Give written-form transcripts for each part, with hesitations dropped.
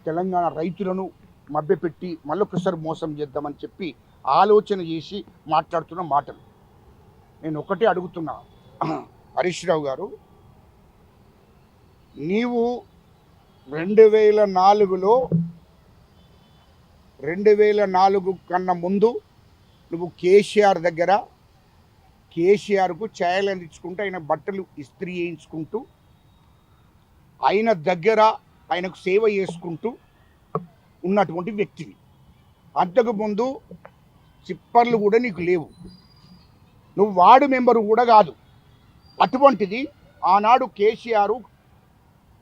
తెలంగాణ రైతులను మభ్యపెట్టి మళ్ళొకసారి మోసం చేద్దామని చెప్పి ఆలోచన చేసి మాట్లాడుతున్న మాటలు. నేను ఒకటే అడుగుతున్నా, హరీష్ రావు గారు, నీవు 2004 కన్నా ముందు నువ్వు కేసీఆర్కు ఛాయలు అందించుకుంటూ ఆయన బట్టలు ఇస్త్రీ చేయించుకుంటూ ఆయన దగ్గర ఆయనకు సేవ చేసుకుంటూ ఉన్నటువంటి వ్యక్తివి. అంతకుముందు చిప్పర్లు కూడా నీకు లేవు, నువ్వు వార్డు మెంబరు కూడా కాదు. అటువంటిది ఆనాడు కేసీఆర్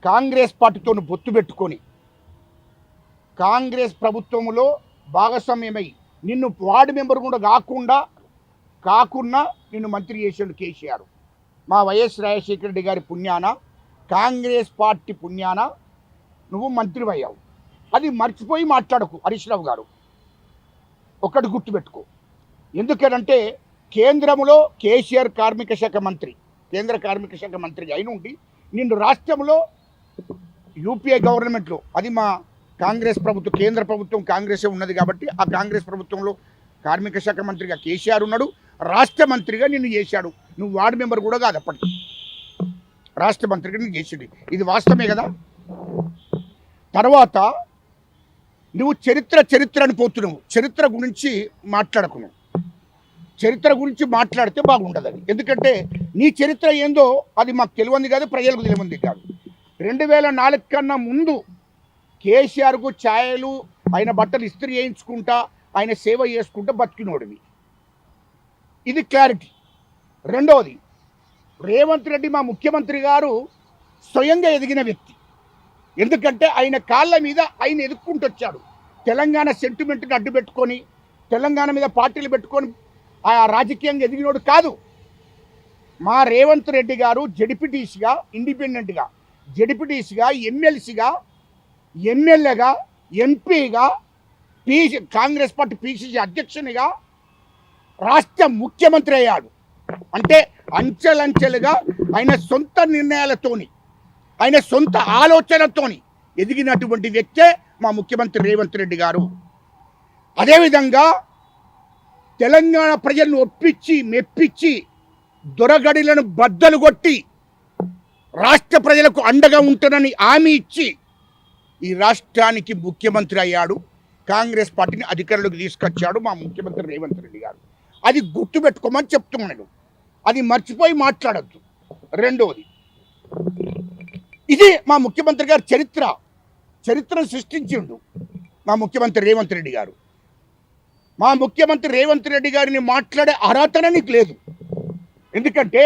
కాంగ్రెస్ పార్టీతో పొత్తు పెట్టుకొని కాంగ్రెస్ ప్రభుత్వంలో భాగస్వామ్యమై నిన్ను వార్డు మెంబర్ కూడా కాకుండా నిన్ను మంత్రి చేసాడు కేసీఆర్. మా వైఎస్ రాజశేఖర రెడ్డి గారి పుణ్యాన, కాంగ్రెస్ పార్టీ పుణ్యాన నువ్వు మంత్రి అయ్యావు. అది మర్చిపోయి మాట్లాడకు హరీష్ రావు గారు. ఒకటి గుర్తుపెట్టుకో, ఎందుకంటే కేంద్రంలో కేసీఆర్ కేంద్ర కార్మిక శాఖ మంత్రిగా అయిన ఉండి నిన్ను రాష్ట్రంలో యూపీఏ గవర్నమెంట్లో, అది మా కాంగ్రెస్ ప్రభుత్వం, కేంద్ర ప్రభుత్వం కాంగ్రెసే ఉన్నది కాబట్టి ఆ కాంగ్రెస్ ప్రభుత్వంలో కార్మిక శాఖ మంత్రిగా కేసీఆర్ ఉన్నాడు, రాష్ట్ర మంత్రిగా నిన్ను చేశాడు. నువ్వు వార్డు మెంబర్ కూడా కాదు, అప్పటికి రాష్ట్ర మంత్రిగా నిన్ను చేసాడు. ఇది వాస్తవమే కదా. తర్వాత నువ్వు చరిత్ర అని పోతున్నావు. చరిత్ర గురించి మాట్లాడకు. నువ్వు చరిత్ర గురించి మాట్లాడితే బాగుంటుంది అది. ఎందుకంటే నీ చరిత్ర ఏందో అది మాకు తెలియంది కాదు, ప్రజలకు తెలియంది కాదు. 2004 కన్నా ముందు కేసీఆర్కు ఛాయలు, ఆయన బట్టలు ఇస్త్రీ చేయించుకుంటా, ఆయన సేవ చేసుకుంటా బతికినోడివి. ఇది క్లారిటీ. రెండవది, రేవంత్ రెడ్డి మా ముఖ్యమంత్రి గారు స్వయంగా ఎదిగిన వ్యక్తి. ఎందుకంటే ఆయన కాళ్ళ మీద ఆయన ఎదుక్కుంటూ వచ్చాడు. తెలంగాణ సెంటిమెంట్ని అడ్డు పెట్టుకొని, తెలంగాణ మీద పార్టీలు పెట్టుకొని ఆ రాజకీయంగా ఎదిగినోడు కాదు. మా రేవంత్ రెడ్డి గారు జడ్పీటీసీగా, ఇండిపెండెంట్గా జడ్పీటీసీగా, ఎమ్మెల్సీగా, ఎమ్మెల్యేగా, ఎంపీగా, కాంగ్రెస్ పార్టీ పిసిసి అధ్యక్షునిగా, రాష్ట్ర ముఖ్యమంత్రి అయ్యాడు. అంటే అంచెలంచెలుగా ఆయన సొంత నిర్ణయాలతోని, ఆయన సొంత ఆలోచనతోని ఎదిగినటువంటి వ్యక్తే మా ముఖ్యమంత్రి రేవంత్ రెడ్డి గారు. అదేవిధంగా తెలంగాణ ప్రజలను ఒప్పించి మెప్పించి దొరగడిలను బద్దలు కొట్టి రాష్ట్ర ప్రజలకు అండగా ఉంటానని హామీ ఇచ్చి ఈ రాష్ట్రానికి ముఖ్యమంత్రి అయ్యాడు. కాంగ్రెస్ పార్టీని అధికారంలోకి తీసుకొచ్చాడు మా ముఖ్యమంత్రి రేవంత్ రెడ్డి గారు. అది గుర్తుపెట్టుకోమని చెప్తున్నాను. అది మర్చిపోయి మాట్లాడద్దు. రెండవది, ఇది మా ముఖ్యమంత్రి గారు చరిత్రను సృష్టించిండు మా ముఖ్యమంత్రి రేవంత్ రెడ్డి గారు. మా ముఖ్యమంత్రి రేవంత్ రెడ్డి గారిని మాట్లాడే అర్హత నీకు లేదు. ఎందుకంటే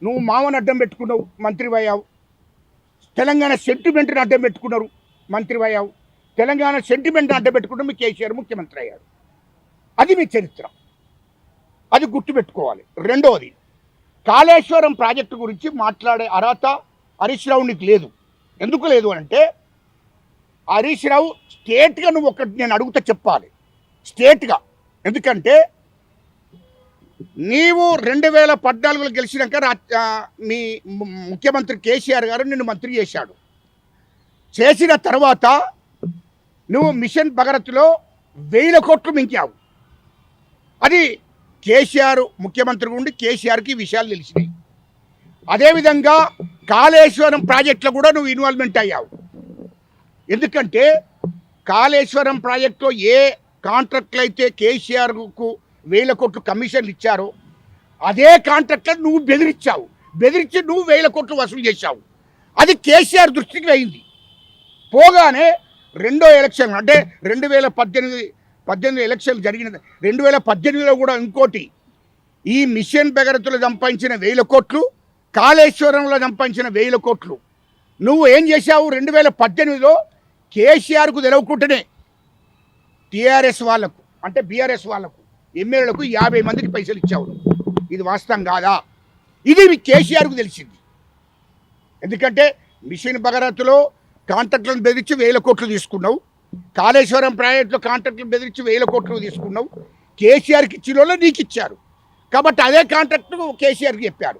నువ్వు మామను అడ్డం పెట్టుకున్నావు, మంత్రి అయ్యావు. తెలంగాణ సెంటిమెంట్ని అడ్డం పెట్టుకున్నారు, మంత్రి అయ్యావు. తెలంగాణ సెంటిమెంట్ని అడ్డం పెట్టుకుంటూ మీ కేసీఆర్ ముఖ్యమంత్రి అయ్యాడు. అది మీ చరిత్ర, అది గుర్తుపెట్టుకోవాలి. రెండవది, కాళేశ్వరం ప్రాజెక్టు గురించి మాట్లాడే అర్హత హరీష్ రావు నీకు లేదు. ఎందుకు లేదు అంటే, హరీష్ రావు స్టేట్గా నువ్వు ఒకటి నేను అడుగుతా చెప్పాలి, స్టేట్గా. ఎందుకంటే నీవు 2014లో గెలిచినాక మీ ముఖ్యమంత్రి కేసీఆర్ గారు నిన్ను మంత్రి చేసిన తర్వాత నువ్వు మిషన్ భగరత్లో 1000 కోట్లు మించావు. అది కేసీఆర్ ముఖ్యమంత్రిగా ఉండి కేసీఆర్కి విషయాలు తెలిసినాయి. అదేవిధంగా కాళేశ్వరం ప్రాజెక్టులో కూడా నువ్వు ఇన్వాల్వ్మెంట్ అయ్యావు. ఎందుకంటే కాళేశ్వరం ప్రాజెక్టులో ఏ కాంట్రాక్ట్లు అయితే కేసీఆర్కు 1000 కోట్లు కమిషన్లు ఇచ్చారో అదే కాంట్రాక్ట్లను నువ్వు బెదిరించి నువ్వు 1000 కోట్లు వసూలు చేశావు. అది కేసీఆర్ దృష్టికి అయింది. పోగానే రెండో ఎలక్షన్ అంటే 2018 ఎలక్షన్లు జరిగిన 2018లో కూడా ఇంకోటి, ఈ మిషన్ భగీరథలో సంపాదించిన 1000 కోట్లు, కాళేశ్వరంలో సంపాదించిన 1000 కోట్లు నువ్వు ఏం చేశావు? 2018లో కేసీఆర్కు తెలవకుండానే టీఆర్ఎస్ వాళ్ళకు, అంటే బీఆర్ఎస్ వాళ్ళకు, ఎమ్మెల్యేలకు 50 మందికి పైసలు ఇచ్చావు. ఇది వాస్తవం కాదా? ఇది కేసీఆర్కు తెలిసింది. ఎందుకంటే మిషన్ భగీరథలో కాంట్రాక్టులను బెదిరించి 1000 కోట్లు తీసుకున్నావు, కాళేశ్వరం ప్రాజెక్టులో కాంట్రాక్టులను బెదిరించి 1000 కోట్లు తీసుకున్నావు. కేసీఆర్కి ఇచ్చిన వాళ్ళు నీకు ఇచ్చారు కాబట్టి అదే కాంట్రాక్టు కేసీఆర్కి చెప్పారు.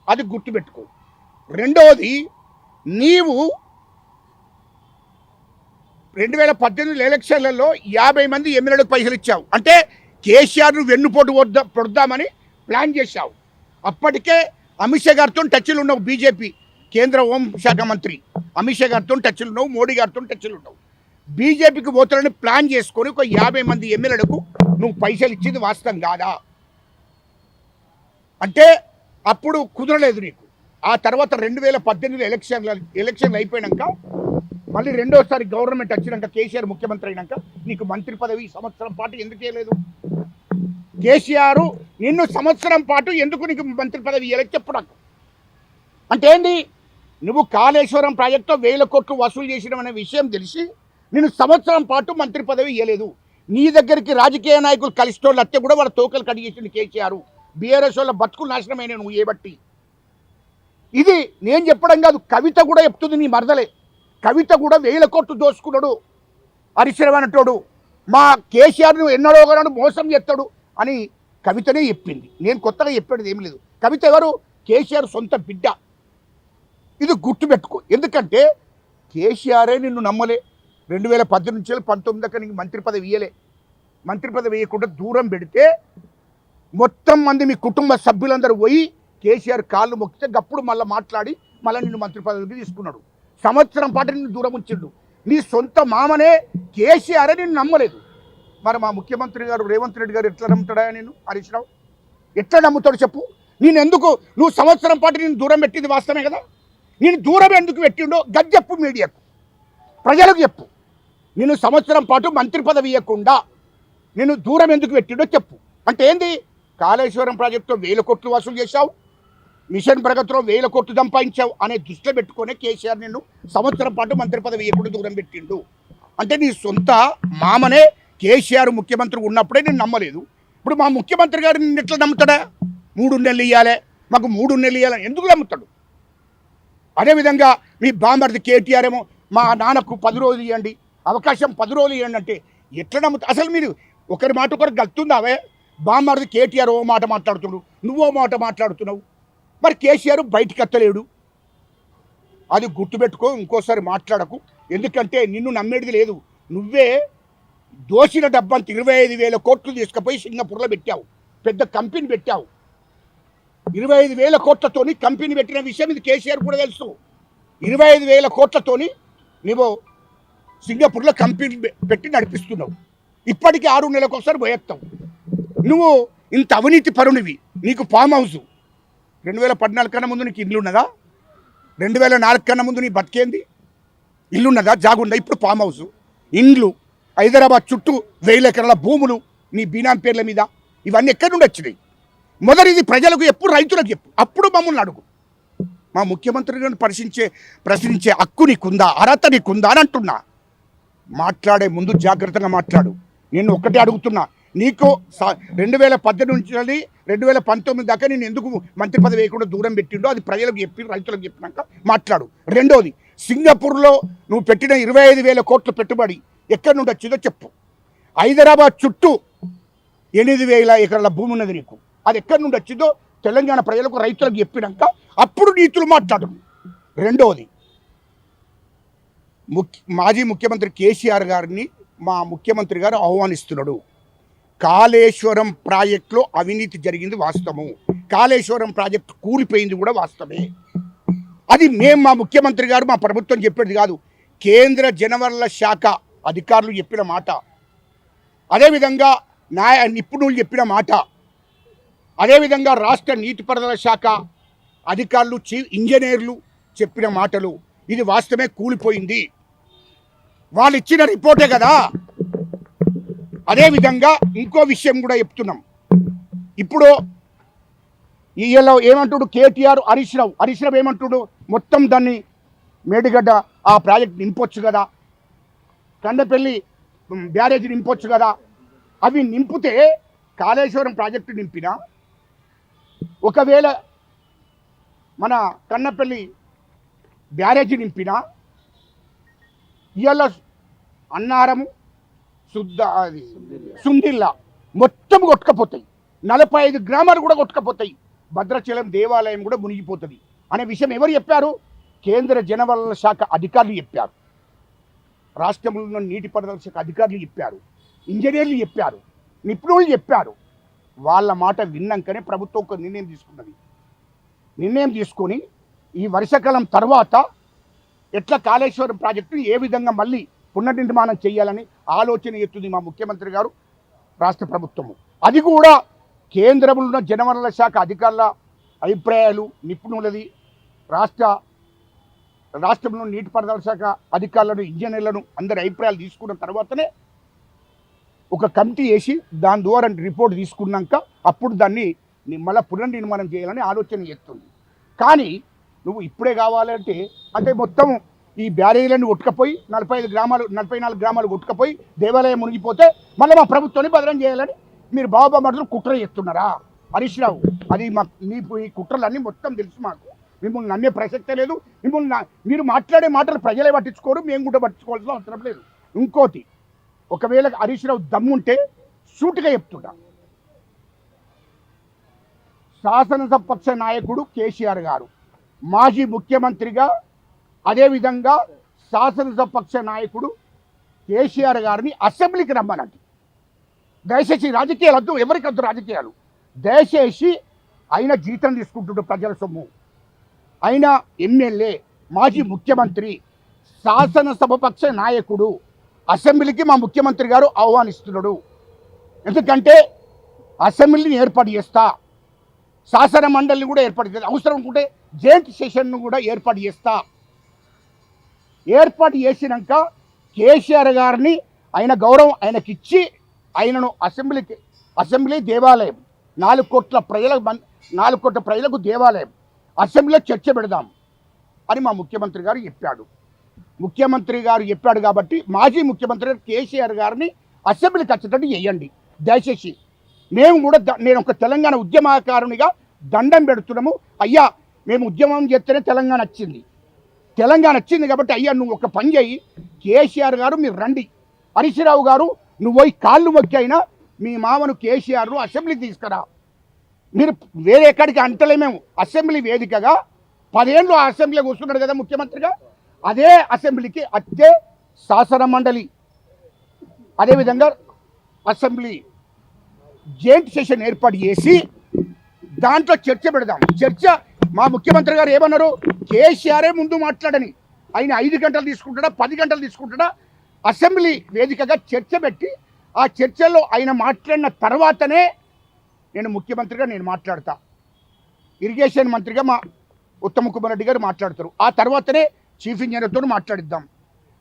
అది గుర్తుపెట్టుకో. రెండవది, నీవు 2018 ఎలక్షన్లలో 50 మంది ఎమ్మెల్యేలకు పైసలు ఇచ్చావు. అంటే కేసీఆర్ను వెన్నుపోటు పొడుద్దామని ప్లాన్ చేశావు. అప్పటికే అమిత్ షా గారితో టచ్లు ఉన్నావు. బీజేపీ కేంద్ర హోంశాఖ మంత్రి అమిత్ షా గారితో టచ్లు ఉన్నావు. మోడీ గారితో టచ్లు ఉన్నావు. బీజేపీకి పోతారని ప్లాన్ చేసుకొని ఒక 50 మంది ఎమ్మెల్యేలకు నువ్వు పైసలు ఇచ్చింది వాస్తవం కాదా? అంటే అప్పుడు కుదరలేదు నీకు. ఆ తర్వాత 2018 ఎలక్షన్లు అయిపోయాక మళ్ళీ రెండోసారి గవర్నమెంట్ వచ్చినాక కేసీఆర్ ముఖ్యమంత్రి అయినాక నీకు మంత్రి పదవి సంవత్సరం పాటు ఎందుకు చేయలేదు? కేసీఆర్ నిన్ను సంవత్సరం పాటు ఎందుకు నీకు మంత్రి పదవి ఇవ్వలేదు చెప్పు నాకు. అంటే ఏంది? నువ్వు కాళేశ్వరం ప్రాజెక్టులో 1000 కోట్లు వసూలు చేసినవనే విషయం తెలిసి నేను సంవత్సరం పాటు మంత్రి పదవి ఇవ్వలేదు. నీ దగ్గరికి రాజకీయ నాయకులు కలిసిటోళ్ళు అత్తే కూడా వాళ్ళ తోకలు కడిగేసింది కేసీఆర్. బీఆర్ఎస్ వాళ్ళ బతుకులు నాశనమైన నువ్వు ఏబట్టి. ఇది నేను చెప్పడం కాదు, కవిత కూడా చెప్తుంది. నీ మరదలే కవిత కూడా 1000 కోట్లు దోసుకున్నాడు హరిశ్రవణటోడు, మా కేసీఆర్ను ఎన్నడో ఒకనాడు మోసం చేస్తాడు అని కవితనే చెప్పింది. నేను కొత్తగా చెప్పేది ఏం లేదు. కవిత ఎవరు? కేసీఆర్ సొంత బిడ్డ. ఇది గుర్తుపెట్టుకో. ఎందుకంటే కేసీఆరే నిన్ను నమ్మలే. 2018 నుంచి 2019 దాకా నీకు మంత్రి పదవి ఇయ్యలే. మంత్రి పదవి వేయకుండా దూరం పెడితే మొత్తం మంది మీ కుటుంబ సభ్యులందరూ పోయి కేసీఆర్ కాళ్ళు మొక్కితే గప్పుడు మళ్ళీ మాట్లాడి మళ్ళీ నిన్ను మంత్రి పదవికి తీసుకున్నాడు. సంవత్సరం పాటు నిన్ను దూరం ఉంచిండు. నీ సొంత మామనే కేసీఆరే నిన్ను నమ్మలేదు. మరి మా ముఖ్యమంత్రి గారు రేవంత్ రెడ్డి గారు ఎట్లా నమ్ముతాడా? నేను హరీష్ రావు ఎట్లా నమ్ముతాడు చెప్పు? నేను ఎందుకు నువ్వు సంవత్సరం పాటు నేను దూరం పెట్టింది వాస్తవమే కదా. నేను దూరం ఎందుకు పెట్టిండో గది చెప్పు, మీడియాకు ప్రజలకు చెప్పు. నేను సంవత్సరం పాటు మంత్రి పదవి ఇవ్వకుండా నేను దూరం ఎందుకు పెట్టిండో చెప్పు. అంటే ఏంది? కాళేశ్వరం ప్రాజెక్టులో 1000 కోట్లు వసూలు చేశావు, మిషన్ ప్రగతిలో 1000 కోట్లు సంపాదించావు అనే దృష్టిలో పెట్టుకునే కేసీఆర్ నిన్ను సంవత్సరం పాటు మంత్రి పదవి ఇవ్వకుండా దూరం పెట్టిండు. అంటే నీ సొంత మామనే కేసీఆర్ ముఖ్యమంత్రి ఉన్నప్పుడే నేను నమ్మలేదు. ఇప్పుడు మా ముఖ్యమంత్రి గారు నిన్ను ఎట్లా నమ్ముతాడా? 3 నెలలు ఇవ్వాలి, మాకు 3 నెలలు ఇవ్వాలి ఎందుకు నమ్ముతాడు? అదేవిధంగా మీ బామర్ది కేటీఆర్ ఏమో మా నాన్నకు 10 రోజులు ఇవ్వండి, అవకాశం 10 రోజులు ఇవ్వండి అంటే ఎట్లా నమ్ముతా? అసలు మీరు ఒకరి మాట ఒకరు గలుతుందావే? బామర్ది కేటీఆర్ ఓ మాట మాట్లాడుతున్నాడు, నువ్వో మాట మాట్లాడుతున్నావు. మరి కేసీఆర్ బయటికి ఎత్తలేడు. అది గుర్తుపెట్టుకో, ఇంకోసారి మాట్లాడకు. ఎందుకంటే నిన్ను నమ్మేది లేదు. నువ్వే దోచిన డబ్బంత 25,000 కోట్లు తీసుకుపోయి సింగపూర్లో పెట్టావు, పెద్ద కంపెనీ పెట్టావు. 25,000 కోట్లతోని కంపెనీ పెట్టిన విషయం ఇది కేసీఆర్ కూడా తెలుసు. 25,000 కోట్లతోని నువ్వు సింగపూర్లో కంపెనీ పెట్టి నడిపిస్తున్నావు. ఇప్పటికీ 6 నెలలకు ఒకసారి పోయేస్తావు. నువ్వు ఇంత అవినీతి పరునివి. నీకు ఫామ్ హౌస్ 2014 కన్నా ముందు నీకు ఇల్లు ఉన్నదా? 2004 కన్నా ముందు నీ బతికేంది? ఇల్లున్నదా? జాగుందా? ఇప్పుడు ఫామ్ హౌస్, ఇండ్లు, హైదరాబాద్ చుట్టూ 1000 ఎకరాల భూములు నీ బీనాం పేర్ల మీద. ఇవన్నీ ఎక్కడి నుండి వచ్చినాయి? మొదటిది ప్రజలకు ఎప్పుడు, రైతులకు చెప్పు, అప్పుడు మమ్మల్ని అడుగు. మా ముఖ్యమంత్రి గారిని ప్రశ్నించే హక్కు నీకుందా, అర్హత నీకుందా అని అంటున్నా. మాట్లాడే ముందు జాగ్రత్తగా మాట్లాడు. నేను ఒక్కటే అడుగుతున్నా, నీకు 2018 నుంచి 2019 దాకా నేను ఎందుకు మంత్రి పదవి వేయకుండా దూరం పెట్టిండో అది ప్రజలకు చెప్పి రైతులకు చెప్పినాక మాట్లాడు. రెండోది, సింగపూర్లో నువ్వు పెట్టిన 25,000 కోట్ల పెట్టుబడి ఎక్కడి నుండి వచ్చిందో చెప్పు. హైదరాబాద్ చుట్టూ 8,000 ఎకరాల భూమి ఉన్నది నీకు, అది ఎక్కడి నుండి వచ్చిందో తెలంగాణ ప్రజలకు రైతులకు చెప్పినాక అప్పుడు నీతులు మాట్లాడు. రెండవది, మాజీ ముఖ్యమంత్రి కేసీఆర్ గారిని మా ముఖ్యమంత్రి గారు ఆహ్వానిస్తున్నాడు. కాళేశ్వరం ప్రాజెక్టులో అవినీతి జరిగింది వాస్తవము, కాళేశ్వరం ప్రాజెక్టు కూలిపోయింది కూడా వాస్తవమే. అది మేము మా ముఖ్యమంత్రి గారు మా ప్రభుత్వం చెప్పేది కాదు, కేంద్ర జలవనరుల శాఖ అధికారులు చెప్పిన మాట, అదేవిధంగా నిపుణులు చెప్పిన మాట, అదేవిధంగా రాష్ట్ర నీటిపారుదల శాఖ అధికారులు, చీఫ్ ఇంజనీర్లు చెప్పిన మాటలు. ఇది వాస్తవమే, కూలిపోయింది. వాళ్ళు ఇచ్చిన రిపోర్టే కదా. అదేవిధంగా ఇంకో విషయం కూడా చెప్తున్నాం. ఇప్పుడు ఈయలో ఏమంటుడు కేటీఆర్, హరీష్ రావు ఏమంటుడు, మొత్తం దాన్ని మేడిగడ్డ ఆ ప్రాజెక్ట్ నింపొచ్చు కదా, కండపల్లి బ్యారేజ్ నింపొచ్చు కదా. అవి నింపితే కాళేశ్వరం ప్రాజెక్టు నింపినా, ఒకవేళ మన కన్నపల్లి బ్యారేజీ నింపినా ఇవాళ అన్నారము అది సుందిల్లా మొత్తం కొట్టుకపోతాయి. 45 గ్రామాలు కూడా కొట్టుకపోతాయి. భద్రాచలం దేవాలయం కూడా మునిగిపోతుంది అనే విషయం ఎవరు చెప్పారు? కేంద్ర జలవనరుల శాఖ అధికారులు చెప్పారు. రాష్ట్రంలో ఉన్న నీటిపారుదల శాఖ అధికారులు చెప్పారు, ఇంజనీర్లు చెప్పారు, నిపుణులు చెప్పారు. వాళ్ళ మాట విన్నాకనే ప్రభుత్వం ఒక నిర్ణయం తీసుకున్నది. నిర్ణయం తీసుకొని ఈ వర్షాకాలం తర్వాత ఎట్లా కాళేశ్వరం ప్రాజెక్టును ఏ విధంగా మళ్ళీ పునర్నిర్మాణం చేయాలని ఆలోచన ఎత్తుంది మా ముఖ్యమంత్రి గారు, రాష్ట్ర ప్రభుత్వము. అది కూడా కేంద్రంలో ఉన్న జలవనరుల శాఖ అధికారుల అభిప్రాయాలు, నిపుణులది, రాష్ట్రంలో నీటిపారుదల శాఖ అధికారులను, ఇంజనీర్లను అందరి అభిప్రాయాలు తీసుకున్న తర్వాతనే ఒక కమిటీ వేసి దాని ద్వారా రిపోర్ట్ తీసుకున్నాక అప్పుడు దాన్ని మళ్ళీ పునర్నిర్మాణం చేయాలని ఆలోచన చేస్తుంది. కానీ నువ్వు ఇప్పుడే కావాలంటే అంటే మొత్తం ఈ బ్యారేజీలను కొట్టుకపోయి 44 గ్రామాలు కొట్టుకపోయి దేవాలయం మునిగిపోతే మళ్ళీ మా ప్రభుత్వాన్ని బదనం చేయాలని మీరు బాబామరుదులు కుట్ర చేస్తున్నారా హరీష్ రావు? అది ఈ కుట్రలన్నీ మొత్తం తెలుసు మాకు. మిమ్మల్ని నమ్మే ప్రసక్తే లేదు. మీరు మాట్లాడే మాటలు ప్రజలే పట్టించుకోరు, మేము కూడా పట్టించుకోవాల్సిన అవసరం లేదు. ఇంకోటి, ఒకవేళ హరీష్ రావు దమ్ముంటే సూటిగా చెప్తున్నా, శాసనసభపక్ష నాయకుడు కేసీఆర్ గారు మాజీ ముఖ్యమంత్రిగా, అదేవిధంగా శాసనసభపక్ష నాయకుడు కేసీఆర్ గారిని అసెంబ్లీకి రమ్మనండి. దయచేసి రాజకీయాలు వద్దు, ఎవరికి వద్దు రాజకీయాలు. దయచేసి ఆయన జీతం తీసుకుంటుండే ప్రజల సొమ్ము, ఆయన ఎమ్మెల్యే, మాజీ ముఖ్యమంత్రి, శాసనసభపక్ష నాయకుడు, అసెంబ్లీకి మా ముఖ్యమంత్రి గారు ఆహ్వానిస్తున్నాడు. ఎందుకంటే అసెంబ్లీని ఏర్పాటు చేస్తా, శాసన మండలిని కూడా ఏర్పాటు చేస్తా, అవసరం అనుకుంటే జాయింట్ సెషన్ను కూడా ఏర్పాటు చేస్తా. ఏర్పాటు చేసినాక కేసీఆర్ గారిని ఆయన గౌరవం ఆయనకిచ్చి ఆయనను అసెంబ్లీ దేవాలయం, 4 కోట్ల ప్రజలకు దేవాలయం, అసెంబ్లీలో చర్చ పెడదాం అని మా ముఖ్యమంత్రి గారు చెప్పాడు. ముఖ్యమంత్రి గారు చెప్పాడు కాబట్టి మాజీ ముఖ్యమంత్రి కేసీఆర్ గారిని అసెంబ్లీకి వచ్చేటట్టు చేయండి దయచేసి. మేము కూడా నేను ఒక తెలంగాణ ఉద్యమకారునిగా దండం పెడుతున్నాము. అయ్యా, మేము ఉద్యమం చేస్తేనే తెలంగాణ వచ్చింది కాబట్టి అయ్యా నువ్వు ఒక పని చేయి, కేసీఆర్ గారు మీరు రండి, హరీష్ రావు గారు నువ్వు పోయి కాళ్ళు మొక్కి అయినా మీ మామను కేసీఆర్ను అసెంబ్లీకి తీసుకురా. మీరు వేరే ఎక్కడికి అంటలేమేము, అసెంబ్లీ వేదికగా 10 ఏళ్ళు ఆ అసెంబ్లీ కూర్చున్నాడు కదా ముఖ్యమంత్రిగా, అదే అసెంబ్లీకి అదే శాసన మండలి, అదేవిధంగా అసెంబ్లీ జాయింట్ సెషన్ ఏర్పాటు చేసి దాంట్లో చర్చ పెడదాం. చర్చ మా ముఖ్యమంత్రి గారు ఏమన్నారు, కేసీఆరే ముందు మాట్లాడని, ఆయన 5 గంటలు తీసుకుంటాడా 10 గంటలు తీసుకుంటాడా, అసెంబ్లీ వేదికగా చర్చ పెట్టి ఆ చర్చలో ఆయన మాట్లాడిన తర్వాతనే నేను ముఖ్యమంత్రిగా మాట్లాడతా, ఇరిగేషన్ మంత్రిగా మా ఉత్తమ్ కుమార్ రెడ్డి గారు మాట్లాడతారు, ఆ తర్వాతనే చీఫ్ ఇంజనీర్తో మాట్లాడిద్దాం,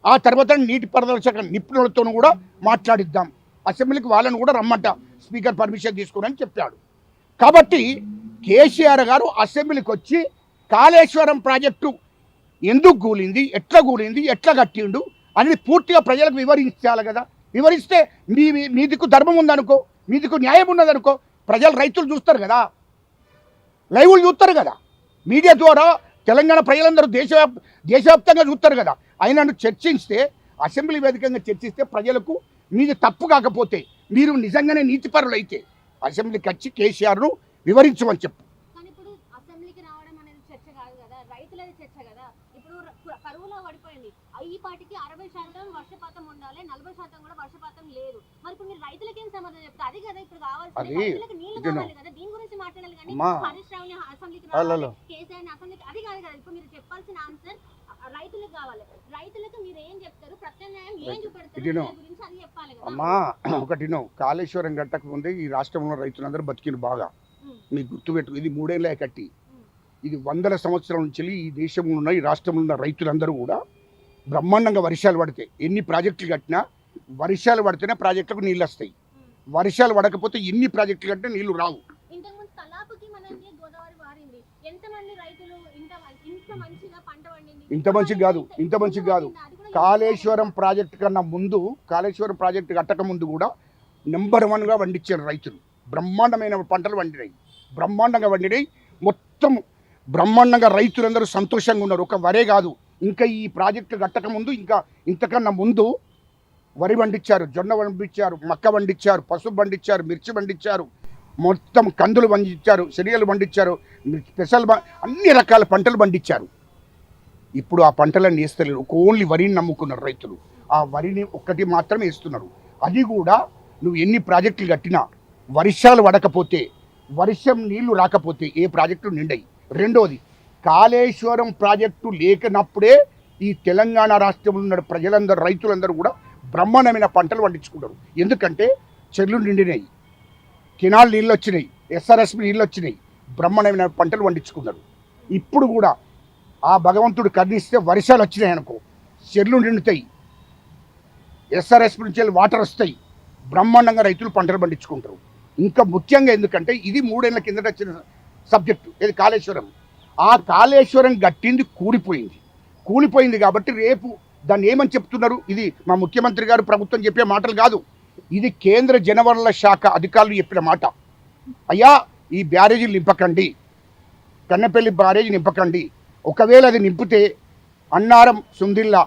ఆ తర్వాత నీటిపారుదల శాఖ నిపుణులతో కూడా మాట్లాడిద్దాం, అసెంబ్లీకి వాళ్ళని కూడా రమ్మంట స్పీకర్ పర్మిషన్ తీసుకుని చెప్పాడు. కాబట్టి కేసీఆర్ గారు అసెంబ్లీకి వచ్చి కాళేశ్వరం ప్రాజెక్టు ఎందుకు కూలింది, ఎట్లా కట్టిండు అనేది పూర్తిగా ప్రజలకు వివరించాలి కదా. వివరిస్తే మీ దిక్కు ధర్మం ఉందనుకో, మీ దిక్కు న్యాయం ఉన్నదనుకో, రైతులు చూస్తారు కదా, లైవ్లు చూస్తారు కదా, మీడియా ద్వారా తెలంగాణ ప్రజలందరూ దేశవ్యాప్తంగా చూస్తారు కదా. ఆయనను చర్చిస్తే, అసెంబ్లీ వేదికగా చర్చిస్తే ప్రజలకు మీది తప్పు కాకపోతే, మీరు నిజంగానే నీతిపరులు అయితే అసెంబ్లీకి వచ్చి కేసీఆర్ను వివరించమని చెప్పు. ఈ పాటికి 60% వర్షపాతం ఉండాలి, 40% కూడా వర్షపాతం లేదు. మరి ఇప్పుడు మీరు రైతులకి ఏం సమాధానం చెప్తారు? అది కదా ఇప్పుడు కావాల్సింది, రైతులకు నీళ్లు కావాలి కదా, దీని గురించి మాట్లాడాలి. కానీ హరీష్ రావుని అసెంబ్లీకి రావాలి, కేసీఆర్ని అసెంబ్లీకి, అది కాదు కదా ఇప్పుడు మీరు చెప్పాల్సిన ఆన్సర్. రైతులకు కావాలి, రైతులకు మీరు ఏం చెప్తారు, ప్రత్యామ్నాయం ఏం చూపెడతారు గురించి అది చెప్పాలి కదా. అమ్మా ఒకటి కాళేశ్వరం గట్టక ముందే ఈ రాష్ట్రంలో రైతులందరూ బతికిన బాగా మీకు గుర్తుపెట్టు. ఇది 3 ఏళ్ళే కట్టి, ఇది 100 సంవత్సరాల నుంచి ఈ దేశంలో ఉన్న ఈ రాష్ట్రంలో ఉన్న రైతులందరూ కూడా బ్రహ్మాండంగా వర్షాలు పడితే, ఎన్ని ప్రాజెక్టులు కట్టినా వర్షాలు పడితేనే ప్రాజెక్టులకు నీళ్ళు వస్తాయి, వర్షాలు పడకపోతే ఎన్ని ప్రాజెక్టులు కట్టినా నీళ్లు రావు. ఇంత మంచిగా కాదు. కాళేశ్వరం ప్రాజెక్టు కన్నా ముందు, కాళేశ్వరం ప్రాజెక్టు కట్టక ముందు కూడా నెంబర్ 1గా పండించారు రైతులు. బ్రహ్మాండమైన పంటలు పండినాయి, మొత్తం బ్రహ్మాండంగా రైతులందరూ సంతోషంగా ఉన్నారు. ఒక వరే కాదు, ఇంకా ఈ ప్రాజెక్టు కట్టక ముందు, ఇంకా ఇంతకన్నా ముందు వరి పండించారు, జొన్న పండించారు, మక్క పండించారు, పసుపు పండించారు, మిర్చి పండించారు, మొత్తం కందులు పండించారు, శనగలు పండించారు, అన్ని రకాల పంటలు పండించారు. ఇప్పుడు ఆ పంటలన్నీ వేస్తలేరు, ఓన్లీ వరిని నమ్ముకున్నారు రైతులు. ఆ వరిని ఒక్కటి మాత్రమే వేస్తున్నారు. అది కూడా నువ్వు ఎన్ని ప్రాజెక్టులు కట్టినా వర్షాలు పడకపోతే, వర్షం నీళ్లు రాకపోతే ఏ ప్రాజెక్టు నిండయి. రెండోది, కాళేశ్వరం ప్రాజెక్టు లేకనప్పుడే ఈ తెలంగాణ రాష్ట్రంలో ఉన్న ప్రజలందరూ, రైతులందరూ కూడా బ్రహ్మాండమైన పంటలు పండించుకుంటారు. ఎందుకంటే చెర్లు నిండినాయి, కెనాల్ నీళ్ళు వచ్చినాయి, ఎస్ఆర్ఎస్పి నీళ్ళు వచ్చినాయి, బ్రహ్మాండమైన పంటలు పండించుకున్నారు. ఇప్పుడు కూడా ఆ భగవంతుడు కరుణిస్తే వర్షాలు వచ్చినాయి అనుకో, చెర్లు నిండుతాయి, ఎస్ఆర్ఎస్పి నుంచి వాటర్ వస్తాయి, బ్రహ్మాండంగా రైతులు పంటలు పండించుకుంటారు. ఇంకా ముఖ్యంగా ఎందుకంటే ఇది 3 ఏళ్ల కిందట వచ్చిన సబ్జెక్టు, ఇది కాళేశ్వరం. ఆ కాళేశ్వరం గట్టింది కూలిపోయింది కాబట్టి రేపు దాన్ని ఏమని చెప్తున్నారు, ఇది మా ముఖ్యమంత్రి గారు ప్రభుత్వం చెప్పే మాటలు కాదు, ఇది కేంద్ర జలవనరుల శాఖ అధికారులు చెప్పిన మాట. అయ్యా ఈ బ్యారేజీలు నింపకండి, కన్నెపల్లి బ్యారేజీ నింపకండి, ఒకవేళ అది నింపితే అన్నారం, సుందిల్లా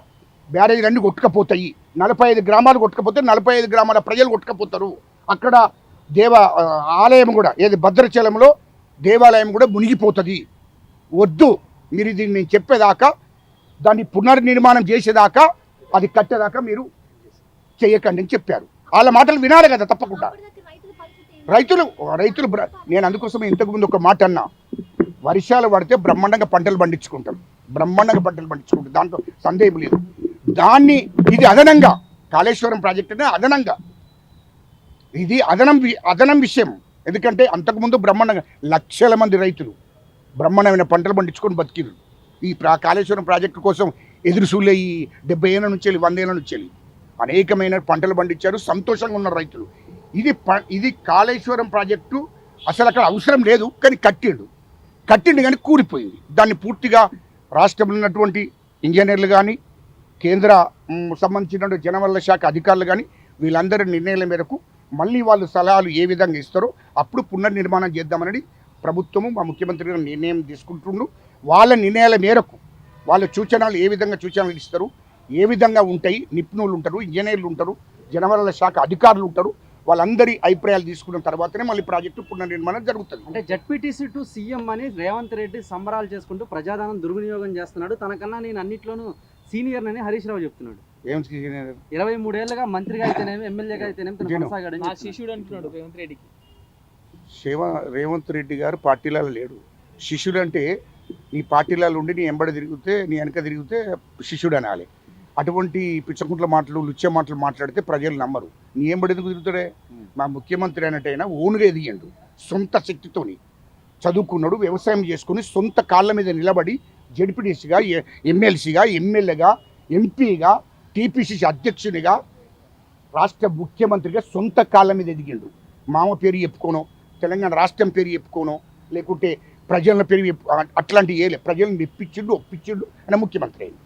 బ్యారేజీలన్నీ కొట్టుకపోతాయి, 45 గ్రామాలు కొట్టుకపోతే 45 గ్రామాల ప్రజలు కొట్టుకపోతారు. అక్కడ ఆలయం కూడా, ఏది భద్రాచలంలో దేవాలయం కూడా మునిగిపోతుంది. వద్దు, మీరు ఇది నేను చెప్పేదాకా, దాన్ని పునర్నిర్మాణం చేసేదాకా, అది కట్టేదాకా మీరు చేయకండి అని చెప్పారు. వాళ్ళ మాటలు వినాలి కదా తప్పకుండా. రైతులు నేను అందుకోసం ఇంతకుముందు ఒక మాట అన్నా, వర్షాలు పడితే బ్రహ్మాండంగా పంటలు పండించుకుంటారు, దాంట్లో సందేహం లేదు. ఇది అదనంగా, కాళేశ్వరం ప్రాజెక్ట్ అనే అదనంగా, ఇది అదనం విషయం. ఎందుకంటే అంతకుముందు బ్రహ్మాండంగా లక్షల మంది రైతులు బ్రహ్మాండమైన పంటలు పండించుకొని బతికిరు. ఈ కాళేశ్వరం ప్రాజెక్టు కోసం ఎదురు చూలే ఈ 70 ఏళ్ళ నుంచి 100 ఏళ్ళ నుంచి అనేకమైన పంటలు పండించారు, సంతోషంగా ఉన్న రైతులు. ఇది కాళేశ్వరం ప్రాజెక్టు అసలు అక్కడ అవసరం లేదు, కానీ కట్టిండు కానీ కూలిపోయింది. దాన్ని పూర్తిగా రాష్ట్రంలో ఉన్నటువంటి ఇంజనీర్లు కానీ, కేంద్ర సంబంధించిన జలవనరుల శాఖ అధికారులు కానీ, వీళ్ళందరి నిర్ణయాల మేరకు మళ్ళీ వాళ్ళు సలహాలు ఏ విధంగా ఇస్తారో అప్పుడు పునర్నిర్మాణం చేద్దామని ప్రభుత్వము, మా ముఖ్యమంత్రి గారు నిర్ణయం తీసుకుంటుండ్రు. వాళ్ళ నిర్ణయాల మేరకు వాళ్ళ సూచనలు ఏ విధంగా సూచనలు ఇస్తారు, ఏ విధంగా ఉంటాయి, నిపుణులు ఉంటారు, ఇంజనీర్లు ఉంటారు, జలవనరుల శాఖ అధికారులు ఉంటారు, వాళ్ళందరి అభిప్రాయాలు తీసుకున్న తర్వాతనే మళ్ళీ ప్రాజెక్టు పునర్నిర్మాణం జరుగుతుంది. అంటే జడ్పీటీసీ టు సీఎం అని రేవంత్ రెడ్డి సంబరాలు చేసుకుంటూ ప్రజాధనం దుర్వినియోగం చేస్తున్నాడు, తనకన్నా నేను అన్నిట్లోనూ సీనియర్ అని హరీష్ రావు చెప్తున్నాడు. ఏం 23 ఏళ్ళుగా మంత్రిగా అయితేనేమి, ఎమ్మెల్యేగా అయితేనేమి శిష్యుడు అంటున్నాడు రేవంత్ రెడ్డికి. రేవంత్ రెడ్డి గారు పార్టీలలో లేడు. శిష్యుడు అంటే నీ పార్టీలలో ఉండి నీ ఎంబడి తిరిగితే, నీ వెనక తిరిగితే శిష్యుడు అనాలి. అటువంటి పిచ్చకుంట్ల మాటలు, లుచ్చే మాటలు మాట్లాడితే ప్రజలు నమ్మరు. నీ ఎంబడి ఎందుకు తిరుగుతాడే? మా ముఖ్యమంత్రి అన్నట్టయినా ఓనుగా ఎదిగాడు, సొంత శక్తితోని చదువుకున్నాడు, వ్యవసాయం చేసుకుని సొంత కాళ్ళ మీద నిలబడి జడ్పీటీసీగా, ఎమ్మెల్సీగా, ఎమ్మెల్యేగా, ఎంపీగా, టీపీసీసీ అధ్యక్షునిగా, రాష్ట్ర ముఖ్యమంత్రిగా సొంత కాళ్ళ మీద ఎదిగిండు. మామ పేరు చెప్పుకోను, తెలంగాణ రాష్ట్రం పేరు చెప్పుకోను, లేకుంటే ప్రజల పేరు అట్లాంటివి ప్రజలను మెప్పించిండు, ఒప్పించిండు అని ముఖ్యమంత్రి అయింది.